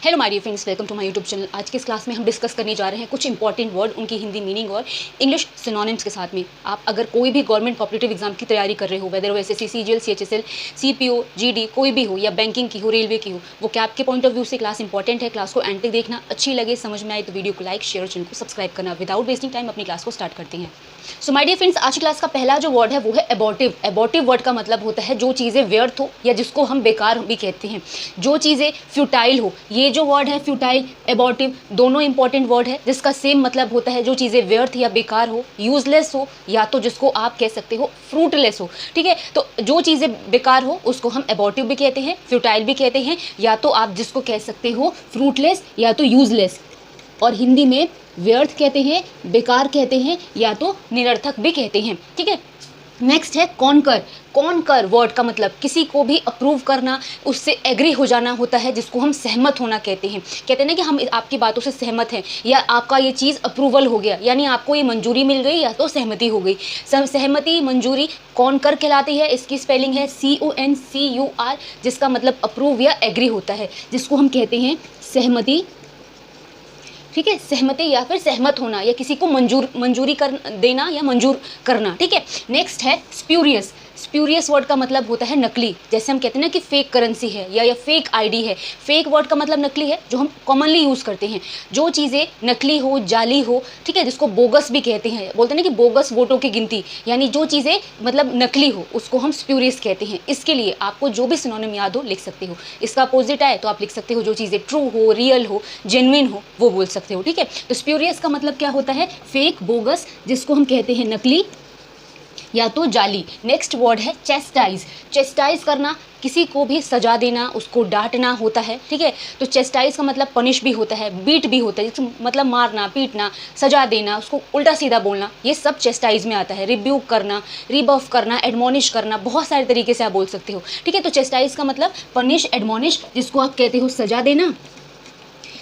Hello my dear friends, welcome to my YouTube channel. आज के इस क्लास में हम डिस्कस करने जा रहे हैं कुछ इंपॉर्टेंट वर्ड, उनकी हिंदी मीनिंग और इंग्लिश सिनोनिम्स के साथ में। आप अगर कोई भी गवर्नमेंट कॉम्पिटिटिव एग्जाम की तैयारी कर रहे हो, वेदर वो SSC, CGL, CHSL, CPO, GD कोई भी हो, या बैंकिंग की हो, रेलवे की हो, वो कैब के पॉइंट ऑफ व्यू से क्लास इंपॉर्टेंट है। क्लास को एंड तक देखना, अच्छी लगे, समझ में आए तो वीडियो को लाइक, शेयर, चैनल को सब्सक्राइब करना। विदाउट वेस्टिंग टाइम अपनी क्लास को स्टार्ट करते हैं। सो माय डियर फ्रेंड्स, आज की क्लास का पहला जो वर्ड है वो है एबॉर्टिव। एबॉर्टिव वर्ड का मतलब होता है जो चीज़ें व्यर्थ हो या जिसको हम बेकार भी कहते हैं, जो चीज़ें फ्यूटाइल हो। ये जो वर्ड है फ्यूटाइल, एबॉर्टिव, दोनों इंपॉर्टेंट वर्ड है जिसका सेम मतलब होता है जो चीज़ें व्यर्थ या बेकार हो, यूजलेस हो, या तो जिसको आप कह सकते हो फ्रूटलेस हो। ठीक है, तो जो चीज़ें बेकार हो उसको हम एबॉर्टिव भी कहते हैं, फ्यूटाइल भी कहते हैं, या तो आप जिसको कह सकते हो फ्रूटलेस या तो यूजलेस। और हिंदी में व्यर्थ कहते हैं, बेकार कहते हैं, या तो निरर्थक भी कहते हैं। ठीक है, नेक्स्ट है कॉन्कर। कॉन्कर वर्ड का मतलब किसी को भी अप्रूव करना, उससे एग्री हो जाना होता है, जिसको हम सहमत होना कहते हैं। कहते हैं ना कि हम आपकी बातों से सहमत हैं, या आपका ये चीज़ अप्रूवल हो गया, यानी आपको ये मंजूरी मिल गई या तो सहमति हो गई। सहमति, मंजूरी कॉन्कर कहलाती है। इसकी स्पेलिंग है CONCUR, जिसका मतलब अप्रूव या एग्री होता है, जिसको हम कहते हैं सहमति। ठीक है, सहमति या फिर सहमत होना, या किसी को मंजूरी कर देना या मंजूर करना। ठीक है, नेक्स्ट है स्प्यूरियस। स्प्यूरियस वर्ड का मतलब होता है नकली। जैसे हम कहते हैं ना कि फेक करेंसी है या फेक आईडी है। फेक वर्ड का मतलब नकली है, जो हम कॉमनली यूज़ करते हैं। जो चीज़ें नकली हो, जाली हो, ठीक है, जिसको बोगस भी कहते हैं। बोलते हैं ना कि बोगस वोटों की गिनती, यानी जो चीज़ें मतलब नकली हो उसको हम स्प्यूरियस कहते हैं। इसके लिए आपको जो भी सिनोनिम याद हो लिख सकते हो। इसका अपोजिट आए तो आप लिख सकते हो जो चीज़ें ट्रू हो, रियल हो, जेन्युइन हो, वो बोल सकते हो। ठीक है, तो स्प्यूरियस का मतलब क्या होता है? फेक, बोगस, जिसको हम कहते हैं नकली या तो जाली। नेक्स्ट वर्ड है चेस्टाइज। चेस्टाइज करना, किसी को भी सजा देना, उसको डांटना होता है। ठीक है, तो चेस्टाइज का मतलब पनिश भी होता है, बीट भी होता है, मतलब मारना, पीटना, सजा देना, उसको उल्टा सीधा बोलना, ये सब चेस्टाइज में आता है। रिब्यूक करना, रिबफ करना, एडमोनिश करना, बहुत सारे तरीके से आप बोल सकते हो। ठीक है, तो चेस्टाइज का मतलब पनिश, एडमोनिश, जिसको आप कहते हो सजा देना,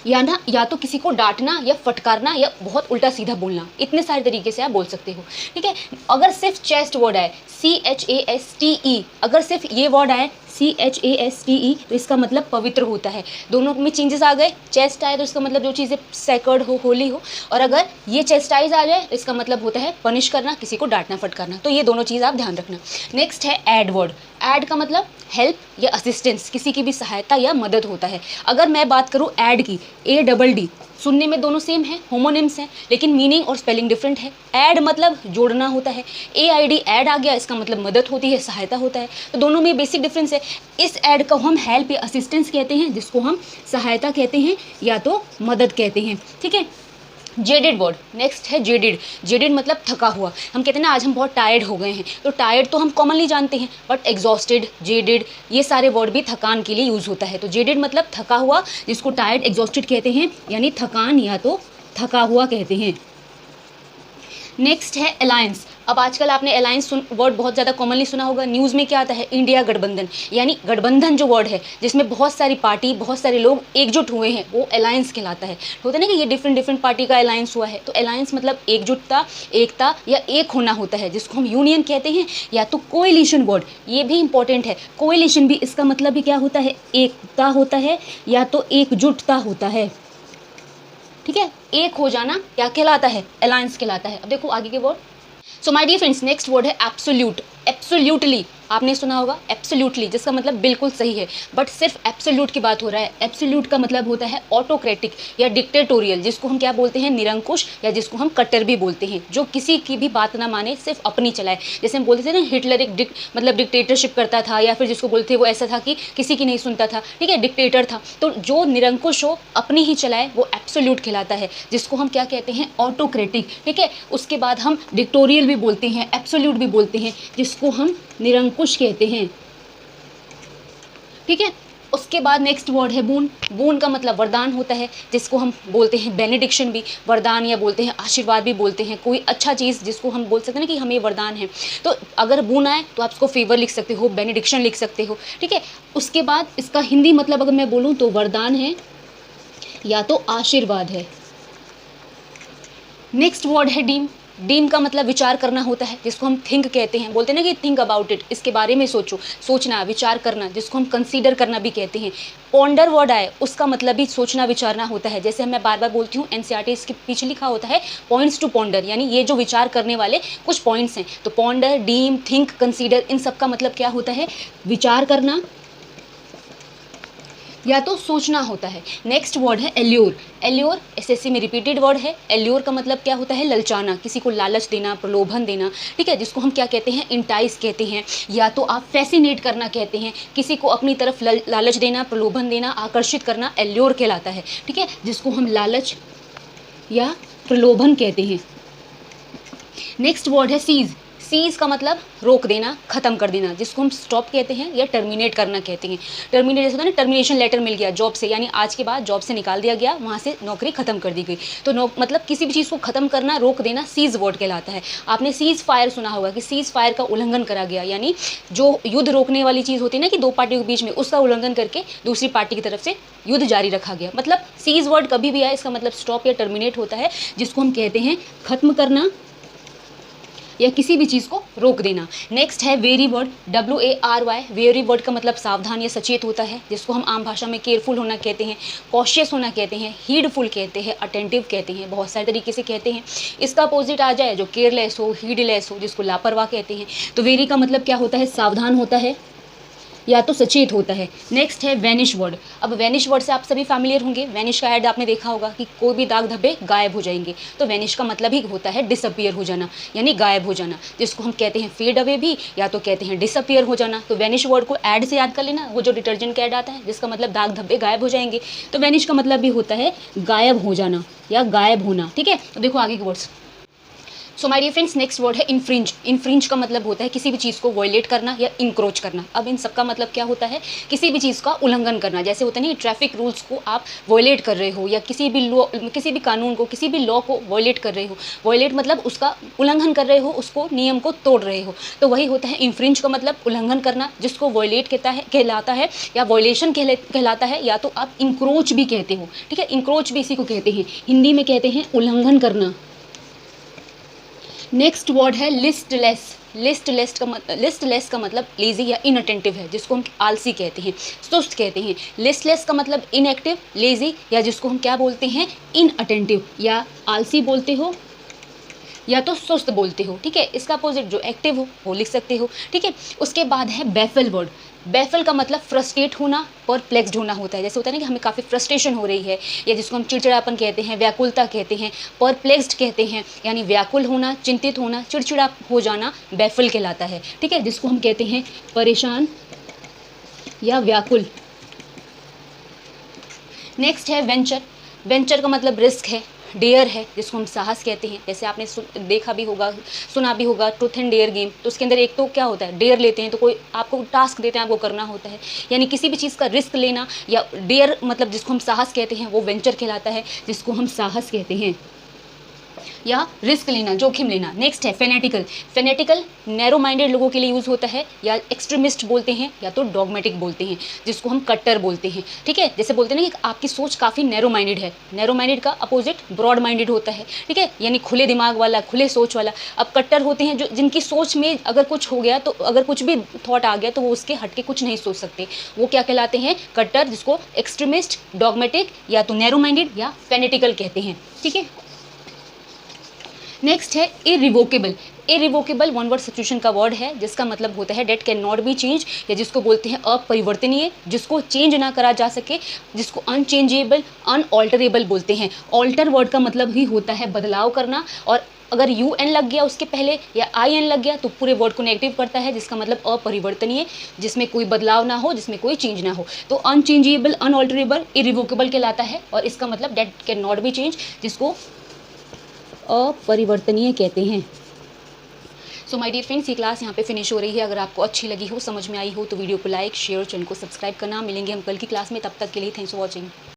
या तो किसी को डांटना या फटकारना या बहुत उल्टा सीधा बोलना। इतने सारे तरीके से आप बोल सकते हो। ठीक है, अगर सिर्फ चेस्ट वर्ड आए, CHASTE, अगर सिर्फ ये वर्ड आए CHASTE, तो इसका मतलब पवित्र होता है। दोनों में चेंजेस आ गए। चेस्ट आए तो इसका मतलब जो चीज़ें सैक्रेड हो, होली हो, और अगर ये चेस्टाइज आ जाए तो इसका मतलब होता है पनिश करना, किसी को डांटना, फटकारना। तो ये दोनों चीज़ आप ध्यान रखना। नेक्स्ट है ऐड वर्ड। ऐड का मतलब हेल्प या असिस्टेंस, किसी की भी सहायता या मदद होता है। अगर मैं बात करूँ ऐड की, ADD, सुनने में दोनों सेम है, होमोनिम्स हैं, लेकिन मीनिंग और स्पेलिंग डिफरेंट है। ऐड मतलब जोड़ना होता है, AID ऐड आ गया, इसका मतलब मदद होती है, सहायता होता है। तो दोनों में बेसिक डिफरेंस है। इस ऐड को हम हेल्प या असिस्टेंस कहते हैं, जिसको हम सहायता कहते हैं या तो मदद कहते हैं। ठीक है, जेडेड वर्ड। नेक्स्ट है जेडेड। जेडेड मतलब थका हुआ। हम कहते हैं ना आज हम बहुत टायर्ड हो गए हैं, तो टायर्ड तो हम कॉमनली जानते हैं, बट एग्जॉस्टेड, जेडेड, ये सारे वर्ड भी थकान के लिए यूज़ होता है। तो जेडेड मतलब थका हुआ, जिसको टायर्ड, एग्जॉस्टेड कहते हैं, यानी थकान या तो थका हुआ कहते हैं। नेक्स्ट है अलायंस। अब आजकल आपने अलायंस वर्ड बहुत ज़्यादा कॉमनली सुना होगा। न्यूज़ में क्या आता है? इंडिया गठबंधन, यानी गठबंधन जो वर्ड है जिसमें बहुत सारी पार्टी, बहुत सारे लोग एकजुट हुए हैं, वो अलायंस कहलाता है। होता है ना कि ये डिफरेंट पार्टी का अलायंस हुआ है, तो अलायंस मतलब एकजुटता, एकता या एक होना होता है, जिसको हम यूनियन कहते हैं, या तो कोएलिशन वर्ड, ये भी इंपॉर्टेंट है। कोएलिशन भी, इसका मतलब भी क्या होता है? एकता होता है या तो एकजुटता होता है। ठीक है, एक हो जाना क्या कहलाता है? अलायंस कहलाता है। अब देखो आगे के word. So my dear friends, next word है एब्सोल्यूट। एब्सोल्यूटली आपने सुना होगा, एब्सोल्यूटली, जिसका मतलब बिल्कुल सही है, बट सिर्फ एब्सोल्यूट की बात हो रहा है। एब्सोल्यूट का मतलब होता है ऑटोक्रेटिक या डिक्टेटोरियल, जिसको हम क्या बोलते हैं? निरंकुश, या जिसको हम कट्टर भी बोलते हैं, जो किसी की भी बात ना माने, सिर्फ अपनी चलाए। जैसे हम बोलते थे ना हिटलर एक मतलब डिक्टेटरशिप करता था, या फिर जिसको बोलते थे वो ऐसा था कि किसी की नहीं सुनता था। ठीक है, डिक्टेटर था। तो जो निरंकुश हो, अपनी ही चलाए, वो एब्सोल्यूट कहलाता है, जिसको हम क्या कहते हैं? ऑटोक्रेटिक। ठीक है, उसके बाद हम डिक्टोरियल भी बोलते हैं, एब्सोल्यूट भी बोलते हैं, जिसको हम निरंकुश कहते हैं। ठीक है, उसके बाद नेक्स्ट वर्ड है बून। बून का मतलब वरदान होता है, जिसको हम बोलते हैं बेनेडिक्शन भी, वरदान, या बोलते हैं आशीर्वाद भी बोलते हैं। कोई अच्छा चीज़ जिसको हम बोल सकते हैं ना कि हमें वरदान है, तो अगर बून आए तो आप उसको फेवर लिख सकते हो, बेनेडिक्शन लिख सकते हो। ठीक है, उसके बाद इसका हिंदी मतलब अगर मैं बोलूँ तो वरदान है या तो आशीर्वाद है। नेक्स्ट वर्ड है डीम। डीम का मतलब विचार करना होता है, जिसको हम थिंक कहते हैं, बोलते हैं ना कि थिंक अबाउट इट, इसके बारे में सोचो, सोचना, विचार करना, जिसको हम कंसीडर करना भी कहते हैं। पॉन्डर वर्ड आए, उसका मतलब भी सोचना विचारना होता है। जैसे मैं बार बार बोलती हूँ, एनसीईआरटी इसके पीछे लिखा होता है पॉइंट्स टू पॉन्डर, यानी ये जो विचार करने वाले कुछ पॉइंट्स हैं। तो पॉन्डर, डीम, थिंक, कंसीडर, इन सब का मतलब क्या होता है? विचार करना या तो सोचना होता है। नेक्स्ट वर्ड है एल्योर। एल्योर एसएससी में रिपीटेड वर्ड है। एल्योर का मतलब क्या होता है? ललचाना, किसी को लालच देना, प्रलोभन देना, ठीक है, जिसको हम क्या कहते हैं? इंटाइस कहते हैं, या तो आप फैसिनेट करना कहते हैं, किसी को अपनी तरफ लालच देना, प्रलोभन देना, आकर्षित करना एल्योर कहलाता है, ठीक है, जिसको हम लालच या प्रलोभन कहते हैं। नेक्स्ट वर्ड है सीज। सीज का मतलब रोक देना, खत्म कर देना, जिसको हम स्टॉप कहते हैं या टर्मिनेट करना कहते हैं। टर्मिनेट जैसे होता है ना, टर्मिनेशन लेटर मिल गया जॉब से, यानी आज के बाद जॉब से निकाल दिया गया, वहाँ से नौकरी खत्म कर दी गई। तो मतलब किसी भी चीज़ को खत्म करना, रोक देना, सीज वर्ड कहलाता है। आपने सीज फायर सुना होगा कि सीज फायर का उल्लंघन करा गया, यानी जो युद्ध रोकने वाली चीज़ होती है ना कि दो पार्टियों के बीच में, उसका उल्लंघन करके दूसरी पार्टी की तरफ से युद्ध जारी रखा गया। मतलब सीज वर्ड कभी भी आए, इसका मतलब स्टॉप या टर्मिनेट होता है, जिसको हम कहते हैं खत्म करना या किसी भी चीज़ को रोक देना। नेक्स्ट है very word, WARY। Very word का मतलब सावधान या सचेत होता है, जिसको हम आम भाषा में केयरफुल होना कहते हैं, कॉशियस होना कहते हैं, हीडफुल कहते हैं, अटेंटिव कहते हैं, बहुत सारे तरीके से कहते हैं। इसका अपोजिट आ जाए जो केयरलेस हो, हीडलेस हो, जिसको लापरवाह कहते हैं। तो वेरी का मतलब क्या होता है? सावधान होता है या तो सचेत होता है। नेक्स्ट है वैनिश वर्ड। अब वैनिश वर्ड से आप सभी फैमिलियर होंगे। वैनिश का ऐड आपने देखा होगा कि कोई भी दाग धब्बे गायब हो जाएंगे। तो वैनिश का मतलब ही होता है डिसअपियर हो जाना, यानी गायब हो जाना, जिसको हम कहते हैं फेड अवे भी, या तो कहते हैं डिसअपियर हो जाना। तो वैनिश वर्ड को ऐड से याद कर लेना, वो जो डिटर्जेंट का ऐड आता है जिसका मतलब दाग धब्बे गायब हो जाएंगे। तो वैनिश का मतलब भी होता है गायब हो जाना या गायब होना, ठीक है। तो देखो आगे के words. So my dear friends, next word है इन्फ्रिंज। इन्फ्रिंज का मतलब होता है किसी भी चीज़ को वॉयलेट करना या इंक्रोच करना। अब इन सब का मतलब क्या होता है? किसी भी चीज़ का उल्लंघन करना। जैसे होता है नहीं, ट्रैफिक रूल्स को आप वॉयलेट कर रहे हो, या किसी भी कानून को, किसी भी लॉ को वॉयलेट कर रहे हो। वॉयलेट मतलब उसका उल्लंघन कर रहे हो, उसको नियम को तोड़ रहे हो, तो वही होता है इन्फ्रिंज का मतलब उल्लंघन करना, जिसको वॉयलेट कहलाता है या वॉयलेशन कहलाता है, या तो आप इंक्रोच भी कहते हो, ठीक है। इंक्रोच भी इसी को कहते हैं, हिंदी में कहते हैं उल्लंघन करना। नेक्स्ट वर्ड है लिस्टलेस। लिस्टलेस का मतलब लेजी या इनअटेंटिव है, जिसको हम आलसी कहते हैं, सुस्त कहते हैं। लिस्टलेस का मतलब इनएक्टिव, लेजी, या जिसको हम क्या बोलते हैं? इनअटेंटिव, या आलसी बोलते हो या तो सुस्त बोलते हो, ठीक है। इसका अपोजिट जो एक्टिव हो वो लिख सकते हो, ठीक है। उसके बाद है बैफल वर्ड। बैफल का मतलब फ्रस्ट्रेट होना, परप्लेक्स्ड होना होता है। जैसे होता है ना कि हमें काफ़ी फ्रस्ट्रेशन हो रही है, या जिसको हम चिड़चिड़ापन कहते हैं, व्याकुलता कहते हैं, परप्लेक्स्ड कहते हैं, यानी व्याकुल होना, चिंतित होना, चिड़चिड़ा हो जाना बैफल कहलाता है, ठीक है, जिसको हम कहते हैं परेशान या व्याकुल। नेक्स्ट है वेंचर। वेंचर का मतलब रिस्क है, डेयर है, जिसको हम साहस कहते हैं। जैसे आपने देखा भी होगा, सुना भी होगा ट्रूथ एंड डेयर गेम। तो उसके अंदर एक तो क्या होता है? डेयर लेते हैं, तो कोई आपको टास्क देते हैं, आपको करना होता है, यानी किसी भी चीज़ का रिस्क लेना, या डेयर मतलब जिसको हम साहस कहते हैं वो वेंचर कहलाता है, जिसको हम साहस कहते हैं या रिस्क लेना, जोखिम लेना। नेक्स्ट है फेनेटिकल। फेनेटिकल नैरो माइंडेड लोगों के लिए यूज़ होता है, या एक्सट्रीमिस्ट बोलते हैं, या तो डॉगमेटिक बोलते हैं, जिसको हम कट्टर बोलते हैं, ठीक है। जैसे बोलते हैं ना कि आपकी सोच काफ़ी नैरो माइंडेड है। नैरो माइंडेड का अपोजिट ब्रॉड माइंडेड होता है, ठीक है, यानी खुले दिमाग वाला, खुले सोच वाला। अब कट्टर होते हैं जो जिनकी सोच में अगर कुछ हो गया, तो अगर कुछ भी थॉट आ गया तो वो उसके हट के कुछ नहीं सोच सकते, वो क्या कहलाते हैं? कट्टर, जिसको एक्सट्रीमिस्ट, डॉगमेटिक, या तो नैरो माइंडेड या फेनेटिकल कहते हैं, ठीक है। नेक्स्ट है irrevocable. Irrevocable one word substitution का वर्ड है, जिसका मतलब होता है date can not be change, या जिसको बोलते हैं अपरिवर्तनीय, जिसको चेंज ना करा जा सके, जिसको अनचेंजेबल, अनऑल्टरेबल बोलते हैं। ऑल्टर वर्ड का मतलब ही होता है बदलाव करना, और अगर UN लग गया उसके पहले या IN लग गया तो पूरे वर्ड को नेगेटिव करता है, जिसका मतलब अपरिवर्तनीय, जिसमें कोई बदलाव ना हो, जिसमें कोई चेंज ना हो। तो अनचेंजेबल, अनऑल्टरेबल, इरिवोकेबल कहलाता है, और इसका मतलब date can not be change, जिसको अपरिवर्तनीय कहते हैं। सो माय डियर फ्रेंड्स, ये क्लास यहाँ पे फिनिश हो रही है। अगर आपको अच्छी लगी हो, समझ में आई हो, तो वीडियो को लाइक, शेयर, चैनल को सब्सक्राइब करना। मिलेंगे हम कल की क्लास में, तब तक के लिए थैंक्स फॉर वॉचिंग।